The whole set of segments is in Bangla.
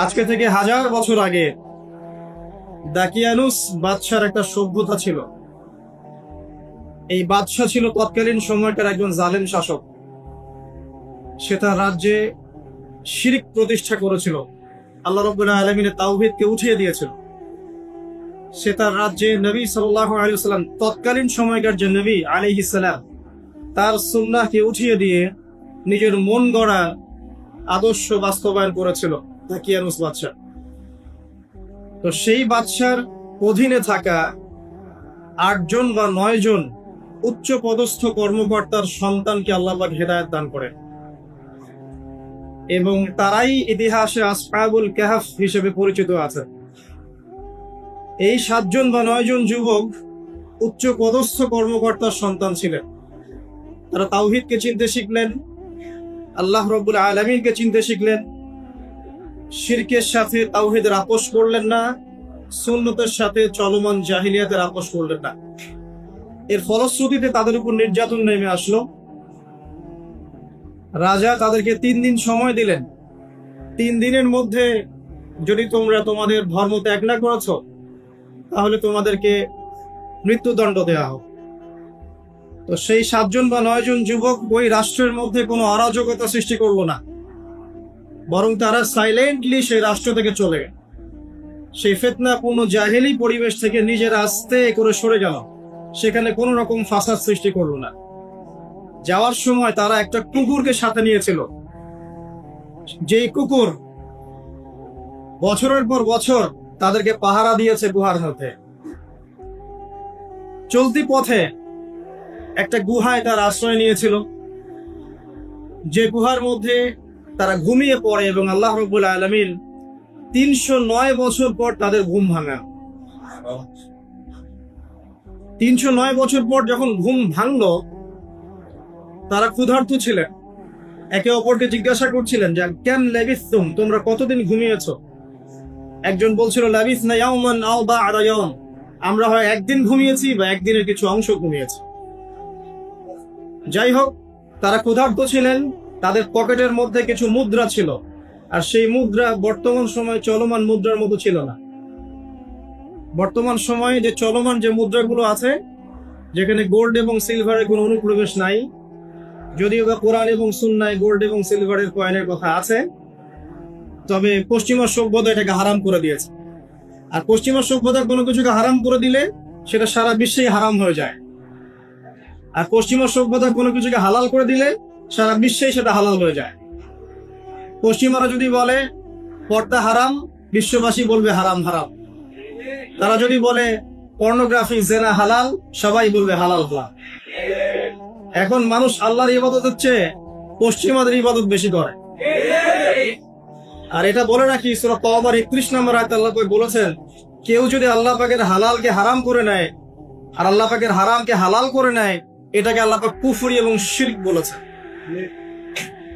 আজকে থেকে 1000 বছর আগে দাকিয়ানুস বাদশার একটা সভ্যতা ছিল। এই বাদশাহ ছিল তৎকালীন সময়কার একজন জালেম শাসক। সে তার রাজ্যে শিরক প্রতিষ্ঠা করেছিল, আল্লাহ রাব্বুল আলামিনের তাওহীদকে উঠিয়ে দিয়েছিল। সে তার রাজ্যে নবী সাল্লাল্লাহু আলাইহি ওয়াসাল্লাম, তৎকালীন সময়কার যে নবী আলাইহিস সালাম, তার সুন্নাহকে উঠিয়ে দিয়ে নিজের মন গড়া আদর্শ বাস্তবায়ন করেছিল দাকিয়ানুস বাদশাহ। তো সেই বাদশার অধীনে থাকা 8 জন বা 9 জন উচ্চ পদস্থ কর্মকর্তার সন্তানকে আল্লাহ পাক হেদায়েত দান করেন, এবং তারাই ইতিহাসে আসহাবুল কাহফ হিসেবে পরিচিত আছে। এই 7 জন বা 9 জন যুবক উচ্চ পদস্থ কর্মকর্তার সন্তান ছিলেন। তারা তাওহীদকে চিনতে শিখলেন, আল্লাহ রাব্বুল আলামিনকে চিনতে শিখলেন, শিরকের সাথে তাওহীদের আপোষ করলেন না, সুন্নতের সাথে চলমান জাহিলিয়াতের আপোষ করলেন না। এর ফলশ্রুতিতে তাদের উপর নির্যাতন নেমে আসলো। রাজা তাদেরকে 3 দিন সময় দিলেন। 3 দিনের মধ্যে যদি তোমরা তোমাদের ধর্ম ত্যাগ না করেছ, তাহলে তোমাদেরকে মৃত্যুদণ্ড দেওয়া হোক। তো সেই 7 জন বা 9 জন যুবক ওই রাষ্ট্রের মধ্যে কোনো অরাজকতা সৃষ্টি করলো না, বরং তারা সাইলেন্টলি সেই রাষ্ট্র থেকে চলে গেল। সেই ফিতনাপূর্ণ জাহেলি পরিবেশ থেকে নিজেরা আস্তে করে সরে গেল, সেখানে কোনো রকম ফাসাদ সৃষ্টি করলো না। যাওয়ার সময় তারা একটা কুকুরকে সাথে নিয়েছিল, যেই কুকুর বছরের পর বছর তাদেরকে পাহারা দিয়েছে গুহার মধ্যে। চলতি পথে একটা গুহায় তার আশ্রয় নিয়েছিল, যে গুহার মধ্যে তারা ঘুমিয়ে পড়ে, এবং আল্লাহ রাব্বুল আলামিন 309 বছর পর তাদের ঘুম ভাঙা। 309 বছর পর যখন ঘুম ভাঙলো, তারা ক্ষুধার্ত ছিলেন। একে অপরকে জিজ্ঞাসা করছিলেন যে কেম লাবিসতুম, তোমরা কতদিন ঘুমিয়েছো? একজন বলছিল লাবিসনা ইয়াওমান আও বা'দা ইয়াওম, আমরা হয় একদিন ঘুমিয়েছি বা একদিনের কিছু অংশ ঘুমিয়েছি। যাই হোক, তারা ক্ষুধার্ত ছিলেন, তাদের পকেটের মধ্যে কিছু মুদ্রা ছিল, আর সেই মুদ্রা বর্তমান সময়ে চলমান মুদ্রার মতো ছিল না। বর্তমান সময়ে যে চলমান যে মুদ্রাগুলো আছে, যেখানে গোল্ড এবং সিলভারের কোনো অনুপ্রবেশ নাই, যদিও বা কোরআন এবং সুন্নায় গোল্ড এবং সিলভারের কয়েনের কথা আছে, তবে পশ্চিমা সভ্যতা এটাকে হারাম করে দিয়েছে। আর পশ্চিমা সভ্যতা কোনো কিছুকে হারাম করে দিলে সেটা সারা বিশ্বেই হারাম হয়ে যায়, আর পশ্চিমা সভ্যতা কোনো কিছুকে হালাল করে দিলে সারা বিশ্বেই সেটা হালাল হয়ে যায়। পশ্চিমারা যদি বলে পর্দা হারাম, বিশ্ববাসী বলবে হারাম হারাম। তারা যদি বলে পর্নোগ্রাফি জেনা হালাল, সবাই বলবে হালাল হালাল। এখন মানুষ আল্লাহর ইবাদতের চেয়ে পশ্চিমাদের ইবাদত বেশি করে। আর এটা বলে রাখি, সূরা তাওবার 31 নম্বর আয়াতে আল্লাহ বলেছেন, কেউ যদি আল্লাহ পাকের হালালকে হারাম করে নেয় আর আল্লাহ পাকের হারামকে হালাল করে নেয়, এটাকে আল্লাহ পাক কুফরি এবং শিরক বলেছেন।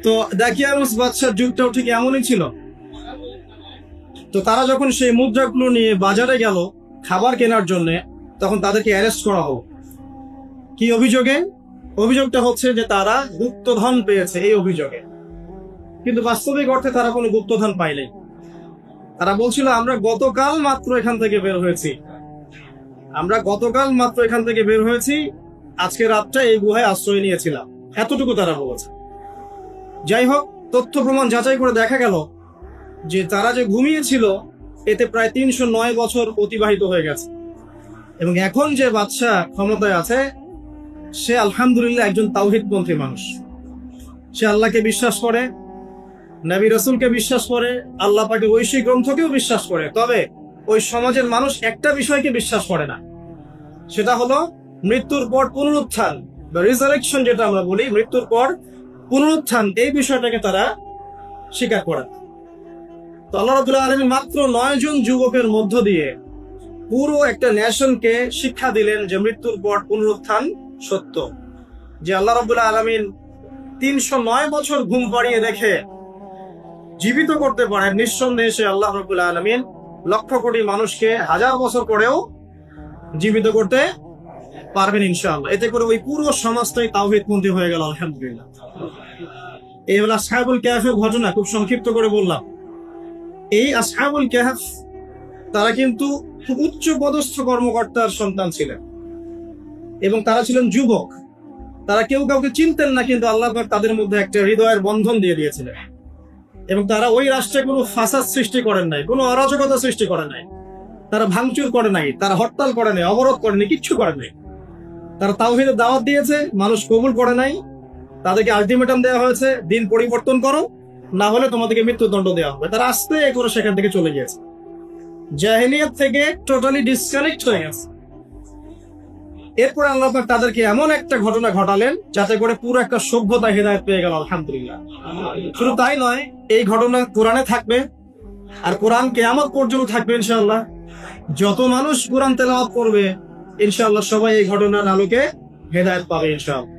তো দাকিয়ানুস বাদশার যুগটাও ঠিক এমনই ছিল। তো তারা যখন সেই মুদ্রাগুলো নিয়ে বাজারে গেল খাবার কেনার জন্য, তখন তাদেরকে অ্যারেস্ট করা হলো। কি অভিযোগে? অভিযোগটা হচ্ছে যে তারা গুপ্তধন পেয়েছে, এই অভিযোগে। কিন্তু বাস্তবিক অর্থে তারা কোনো গুপ্তধন পায়নি। তারা বলছিল, আমরা গতকাল মাত্র এখান থেকে বের হয়েছি, আজকে রাতটা এই গুহায় আশ্রয় নিয়েছিলাম, এতটুকু তারা বলেছে। যাই হোক, তথ্য প্রমাণ যাচাই করে দেখা গেল যে তারা যে ঘুমিয়েছিল, এতে প্রায় 309 বছর অতিবাহিত হয়ে গেছে। এবং এখন যে বাদশাহ ক্ষমতায় আছে, সে আলহামদুলিল্লাহ একজন তাওহীদপন্থী মানুষ। সে আল্লাহকে বিশ্বাস করে, নবী রাসূলকে বিশ্বাস করে, আল্লাহ পাকের ঐশী গ্রন্থকেও বিশ্বাস করে। তবে ওই সমাজের মানুষ একটা বিষয়কে বিশ্বাস করে না, সেটা হলো মৃত্যুর পর পুনরুত্থান বা রিজারেকশন, যেটা আমরা বলি, মৃত্যুর পর পুনরুত্থান। এই বিষয়টাকে তারা স্বীকার করে। তো আল্লাহ রাব্বুল আলামিন মাত্র 9 জন যুবকের মধ্য দিয়ে পুরো একটা নেশনকে শিক্ষা দিলেন যে মৃত্যুর পর পুনরুত্থান সত্য। যে আল্লাহ রাব্বুল আলামিন 309 বছর ঘুম পাড়িয়ে দেখে জীবিত করতে পারেন, নিঃসন্দেহে সে আল্লাহ রাব্বুল আলামিন লক্ষ কোটি মানুষকে 1000 বছর পরেও জীবিত করতে পারবেন ইনশাআল্লাহ। এতে করে ওই পুরো সমাজটাই তাওহীদপন্থী হয়ে গেল, আলহামদুলিল্লাহ। এই হলো আসহাবুল কাহফের ঘটনা, খুব সংক্ষিপ্ত করে বললাম। এই আসহাবুল কাহফ তারা কিন্তু খুব উচ্চ পদস্থ কর্মকর্তার সন্তান ছিলেন এবং তারা ছিলেন যুবক। তারা কেউ কাউকে চিনতেন না, কিন্তু আল্লাহ পাক তাদের মধ্যে একটা হৃদয়ের বন্ধন দিয়ে দিয়েছিলেন এবং তারা ওই রাষ্ট্রে কোনো ফাসাদ সৃষ্টি করেন নাই, কোনো অরাজকতা সৃষ্টি করে নাই, তারা ভাঙচুর করে নাই, তারা হরতাল করে নাই, অবরোধ করেনি, কিচ্ছু করে নাই। তারা তাওহীদের দাওয়াত দিয়েছে, মানুষ কবুল করে নাই, তাদেরকে আলটিমেটাম দেওয়া হয়েছে, দিন পরিবর্তন করো, না হলে তোমাদেরকে মৃত্যুদণ্ড দেওয়া হবে। তারা আস্তে করে সেখান থেকে চলে গিয়েছে, জাহেলিয়াত থেকে টোটালি ডিসকানেক্ট হয়ে গেছে। এরপরে আল্লাহ পাক তাদেরকে এমন একটা ঘটনা ঘটালেন যাতে করে পুরো একটা সভ্যতা হেদায়েত পেয়ে গেল, আলহামদুলিল্লাহ। শুধু তাই নয়, এই ঘটনা কোরআনে থাকবে আর কোরআন কিয়ামত পর্যন্ত থাকবে ইনশাআল্লাহ। যত মানুষ কোরআন তেলাওয়াত করবে ইনশাআল্লাহ সবাই এই ঘটনার আলোকে হেদায়েত পাবে ইনশাআল্লাহ।